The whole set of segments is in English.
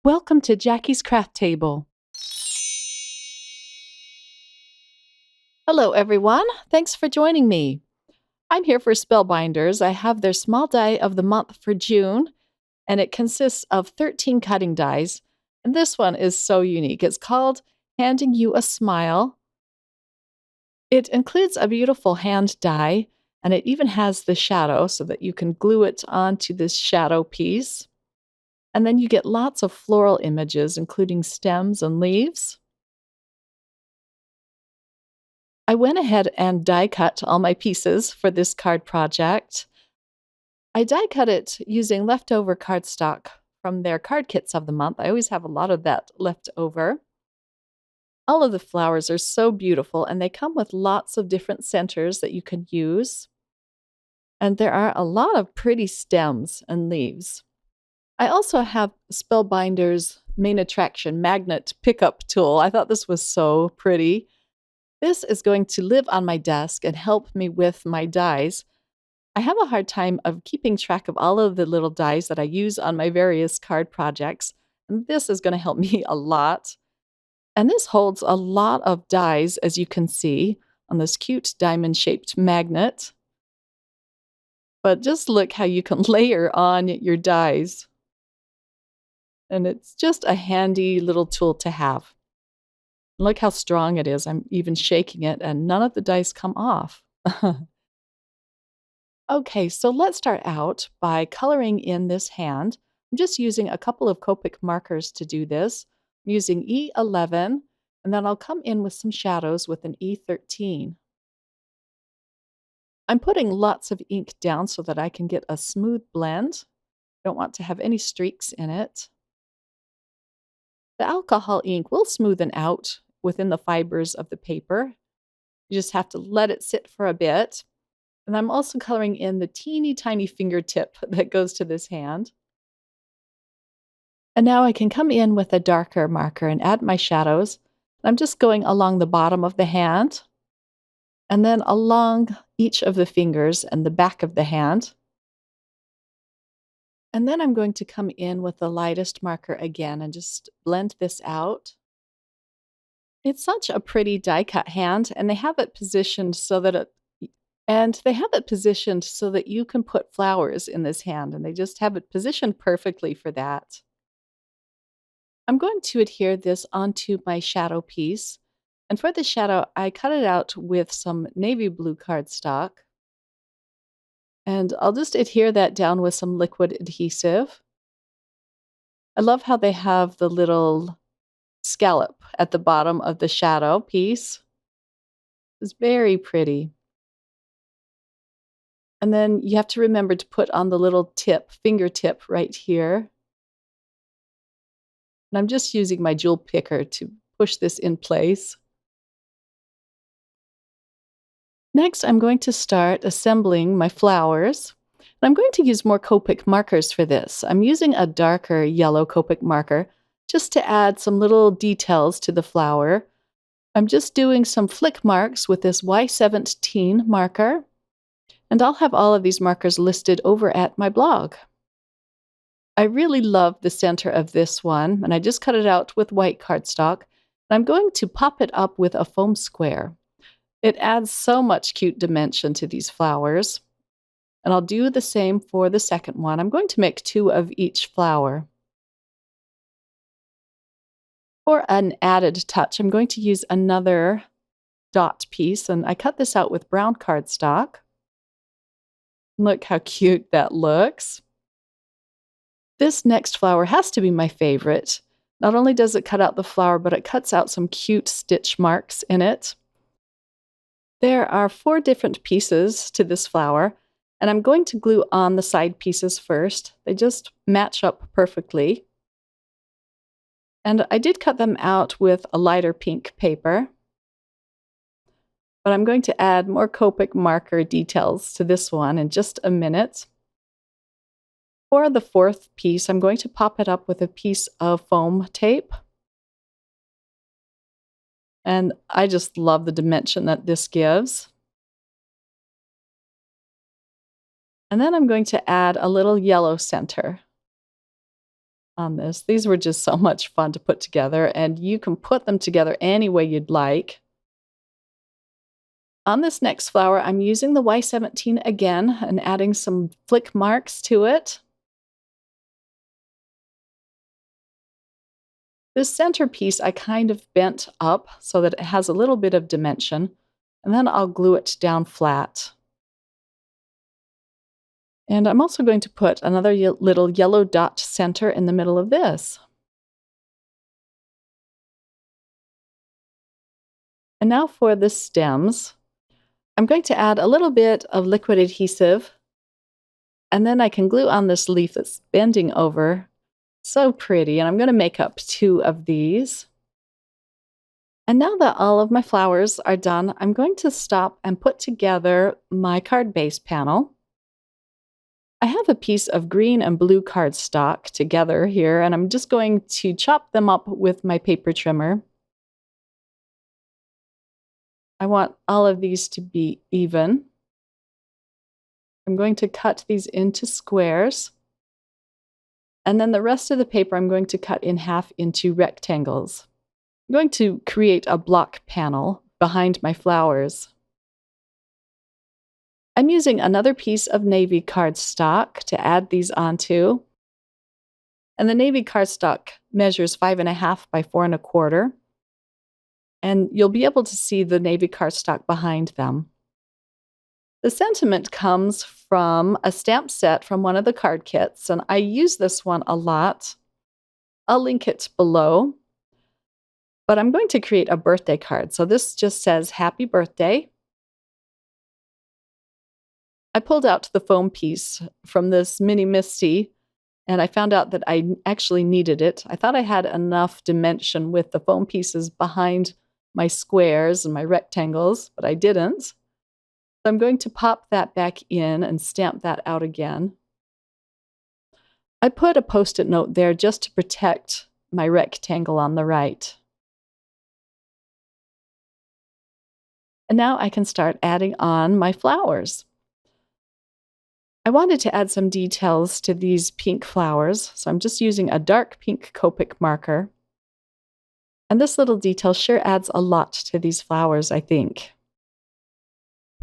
Welcome to Jackie's Craft Table. Hello, everyone. Thanks for joining me. I'm here for Spellbinders. I have their small die of the month for June, and it consists of 13 cutting dies. And this one is so unique. It's called Handing You a Smile. It includes a beautiful hand die, and it even has the shadow so that you can glue it onto this shadow piece. And then you get lots of floral images, including stems and leaves. I went ahead and die cut all my pieces for this card project. I die cut it using leftover cardstock from their card kits of the month. I always have a lot of that left over. All of the flowers are so beautiful, and they come with lots of different centers that you can use. And there are a lot of pretty stems and leaves. I also have Spellbinders Main Attraction Magnet Pickup Tool. I thought this was so pretty. This is going to live on my desk and help me with my dies. I have a hard time of keeping track of all of the little dies that I use on my various card projects, and this is going to help me a lot. And this holds a lot of dies, as you can see, on this cute diamond-shaped magnet. But just look how you can layer on your dies. And it's just a handy little tool to have. Look how strong it is. I'm even shaking it, and none of the dice come off. Okay, so let's start out by coloring in this hand. I'm just using a couple of Copic markers to do this. I'm using E11, and then I'll come in with some shadows with an E13. I'm putting lots of ink down so that I can get a smooth blend. Don't want to have any streaks in it. The alcohol ink will smoothen out within the fibers of the paper. You just have to let it sit for a bit. And I'm also coloring in the teeny tiny fingertip that goes to this hand. And now I can come in with a darker marker and add my shadows. I'm just going along the bottom of the hand, and then along each of the fingers and the back of the hand. And then I'm going to come in with the lightest marker again and just blend this out. It's such a pretty die cut hand, and they have it positioned so that you can put flowers in this hand, and they just have it positioned perfectly for that. I'm going to adhere this onto my shadow piece, and for the shadow, I cut it out with some navy blue cardstock, and I'll just adhere that down with some liquid adhesive. I love how they have the little scallop at the bottom of the shadow piece. It's very pretty. And then you have to remember to put on the little fingertip right here. And I'm just using my jewel picker to push this in place. Next, I'm going to start assembling my flowers. And I'm going to use more Copic markers for this. I'm using a darker yellow Copic marker just to add some little details to the flower. I'm just doing some flick marks with this Y17 marker. And I'll have all of these markers listed over at my blog. I really love the center of this one, and I just cut it out with white cardstock. And I'm going to pop it up with a foam square. It adds so much cute dimension to these flowers. And I'll do the same for the second one. I'm going to make 2 of each flower. For an added touch, I'm going to use another dot piece, and I cut this out with brown cardstock. Look how cute that looks. This next flower has to be my favorite. Not only does it cut out the flower, but it cuts out some cute stitch marks in it. There are 4 different pieces to this flower, and I'm going to glue on the side pieces first. They just match up perfectly. And I did cut them out with a lighter pink paper. But I'm going to add more Copic marker details to this one in just a minute. For the 4th piece, I'm going to pop it up with a piece of foam tape. And I just love the dimension that this gives. And then I'm going to add a little yellow center. on this. These were just so much fun to put together, and you can put them together any way you'd like. On this next flower, I'm using the Y17 again and adding some flick marks to it. This centerpiece I kind of bent up so that it has a little bit of dimension, and then I'll glue it down flat. And I'm also going to put another little yellow dot center in the middle of this. And now for the stems. I'm going to add a little bit of liquid adhesive, and then I can glue on this leaf that's bending over. So pretty, and I'm going to make up 2 of these. And now that all of my flowers are done, I'm going to stop and put together my card base panel. I have a piece of green and blue cardstock together here, and I'm just going to chop them up with my paper trimmer. I want all of these to be even. I'm going to cut these into squares. And then the rest of the paper I'm going to cut in half into rectangles. I'm going to create a block panel behind my flowers. I'm using another piece of navy cardstock to add these onto. And the navy cardstock measures 5.5 by 4.25. And you'll be able to see the navy cardstock behind them. The sentiment comes from a stamp set from one of the card kits, and I use this one a lot. I'll link it below. But I'm going to create a birthday card. So this just says, "Happy Birthday." I pulled out the foam piece from this mini Misty, and I found out that I actually needed it. I thought I had enough dimension with the foam pieces behind my squares and my rectangles, but I didn't. So I'm going to pop that back in and stamp that out again. I put a Post-it note there just to protect my rectangle on the right. And now I can start adding on my flowers. I wanted to add some details to these pink flowers, so I'm just using a dark pink Copic marker. And this little detail sure adds a lot to these flowers, I think.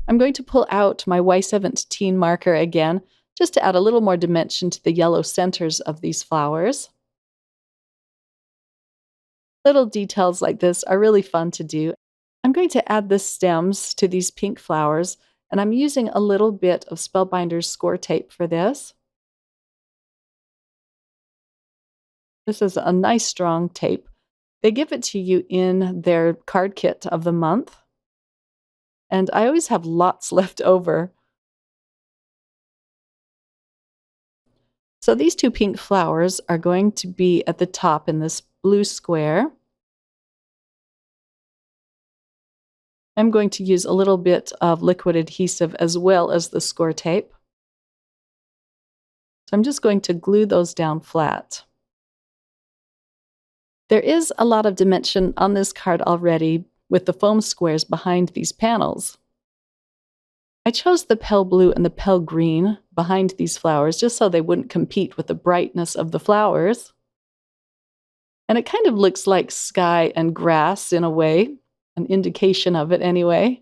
I'm going to pull out my Y17 marker again, just to add a little more dimension to the yellow centers of these flowers. Little details like this are really fun to do. I'm going to add the stems to these pink flowers, and I'm using a little bit of Spellbinders score tape for this. This is a nice strong tape. They give it to you in their card kit of the month, and I always have lots left over. So these 2 pink flowers are going to be at the top in this blue square. I'm going to use a little bit of liquid adhesive as well as the score tape. So I'm just going to glue those down flat. There is a lot of dimension on this card already with the foam squares behind these panels. I chose the pale blue and the pale green behind these flowers just so they wouldn't compete with the brightness of the flowers. And it kind of looks like sky and grass in a way. An indication of it anyway.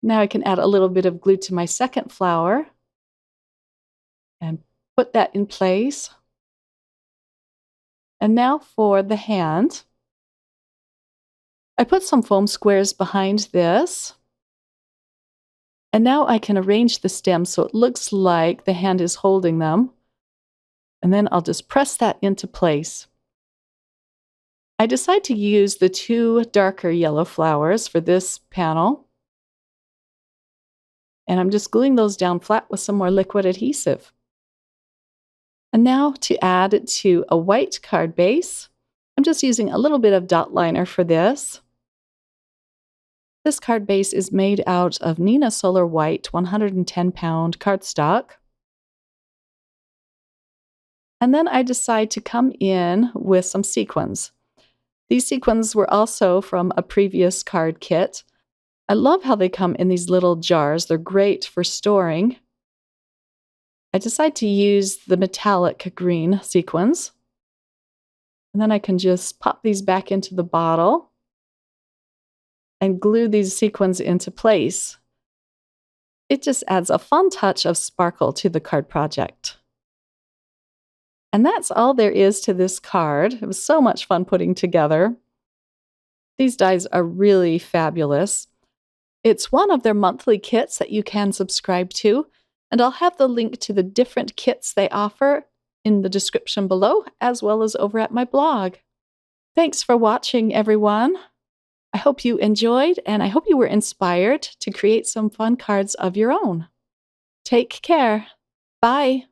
Now I can add a little bit of glue to my second flower and put that in place. And now for the hand. I put some foam squares behind this. And now I can arrange the stems so it looks like the hand is holding them. And then I'll just press that into place. I decide to use the 2 darker yellow flowers for this panel. And I'm just gluing those down flat with some more liquid adhesive. And now to add it to a white card base, I'm just using a little bit of dot liner for this. This card base is made out of Neenah Solar White 110-pound cardstock. And then I decide to come in with some sequins. These sequins were also from a previous card kit. I love how they come in these little jars. They're great for storing. I decide to use the metallic green sequins. And then I can just pop these back into the bottle and glue these sequins into place. It just adds a fun touch of sparkle to the card project. And that's all there is to this card. It was so much fun putting together. These dies are really fabulous. It's one of their monthly kits that you can subscribe to, and I'll have the link to the different kits they offer in the description below, as well as over at my blog. Thanks for watching, everyone. I hope you enjoyed, and I hope you were inspired to create some fun cards of your own. Take care. Bye.